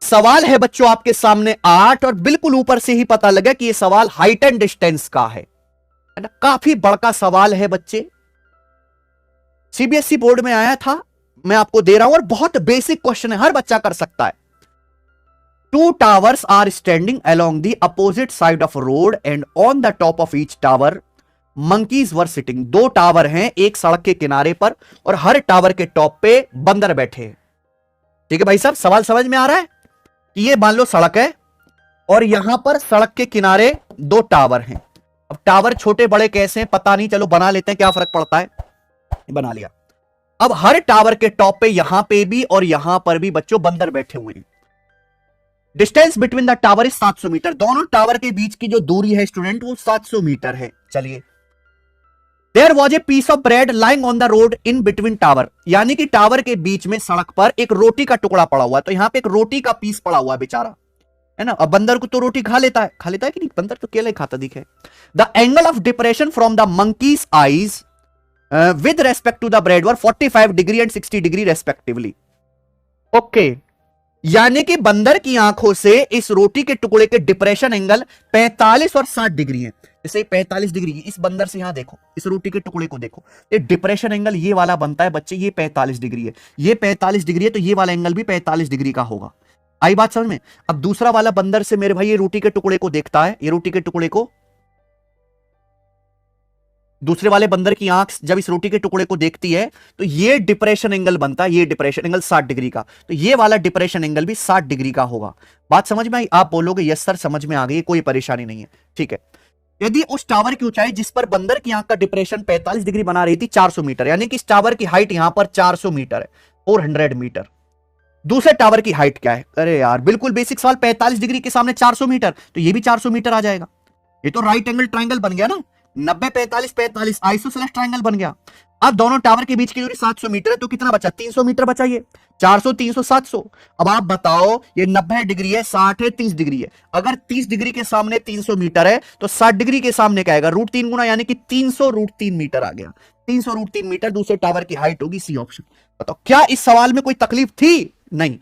सवाल है बच्चों आपके सामने 8 और बिल्कुल ऊपर से ही पता लगा कि यह सवाल हाइट एंड डिस्टेंस का है ना। काफी बड़का सवाल है बच्चे, सीबीएसई बोर्ड में आया था, मैं आपको दे रहा हूं और बहुत बेसिक क्वेश्चन है, हर बच्चा कर सकता है। 2 towers are standing along the opposite side of road and on the top of each tower monkeys were sitting। 2 tower हैं एक सड़क के किनारे पर और हर टावर के टॉप पे बंदर बैठे हैं। ठीक है भाई साहब, सवाल समझ में आ रहा है कि ये मान लो सड़क है और यहां पर सड़क के किनारे 2 टावर हैं। अब टावर छोटे बड़े कैसे हैं पता नहीं, चलो बना लेते हैं, क्या फर्क पड़ता है, बना लिया। अब हर टावर के टॉप पे यहां पे भी और यहां पर भी बच्चों बंदर बैठे हुए हैं। Distance between the tower is 700 meter. दोनों टावर के बीच की जो दूरी है स्टूडेंट वो 700 मीटर है। चलिए, there was a piece of bread lying on the road in between tower, यानी कि टावर के बीच में सड़क पर एक रोटी का टुकड़ा पड़ा हुआ है। तो यहां पे एक रोटी का पीस पड़ा हुआ है बेचारा, है ना। अब बंदर को तो रोटी खा लेता है कि नहीं, बंदर तो केले खाता दिखे। The angle of depression from the monkey's eyes with respect to the bread were 45 degree and 60 degree respectively. Okay, यानी कि बंदर की आंखों से इस रोटी के टुकड़े के डिप्रेशन एंगल 45 और 60 डिग्री है। जैसे 45 डिग्री इस बंदर से यहां देखो, इस रोटी के टुकड़े को देखो, ये डिप्रेशन एंगल ये वाला बनता है बच्चे, ये 45 डिग्री है, ये 45 डिग्री है, तो ये वाला एंगल भी 45 डिग्री का होगा। आई बात समझ में। अब दूसरा वाला बंदर से मेरे भाई ये रोटी के टुकड़े को देखता है, ये रोटी के टुकड़े को, दूसरे वाले बंदर की आंख जब इस रोटी के टुकड़े को देखती है तो ये डिप्रेशन एंगल बनता है, ये डिप्रेशन एंगल 60 डिग्री का, तो ये वाला डिप्रेशन एंगल भी 60 डिग्री का होगा। बात समझ में आई? आप बोलोगे यस सर समझ में आ गई, कोई परेशानी नहीं है। ठीक है, यदि उस टावर की ऊंचाई जिस पर बंदर की आंख का डिप्रेशन 45 डिग्री बना रही थी 400 मीटर, यानी कि इस टावर की हाइट यहां पर 400 मीटर है, 400 मीटर। दूसरे टावर की हाइट क्या है? अरे यार बिल्कुल बेसिक सवाल, 45 डिग्री के सामने 400 मीटर, तो ये भी 400 मीटर आ जाएगा। ये तो राइट एंगल ट्राइंगल बन गया ना, 90 45 45 आइसोसेलेस ट्राइंगल बन गया। अब दोनों टावर के बीच की दूरी 700 मीटर है, तो कितना बचा? 300 मीटर बचा। ये 400 300 700। अब आप बताओ, ये 90 डिग्री है, 60 है, 30 डिग्री है। अगर 30 डिग्री के सामने 300 मीटर है तो 60 डिग्री के सामने क्या आएगा? √3 गुना, यानी कि 300 √3 मीटर आ गया। 300 √3 मीटर दूसरे टावर की हाइट होगी, सी ऑप्शन। बताओ क्या इस सवाल में कोई तकलीफ थी? नहीं।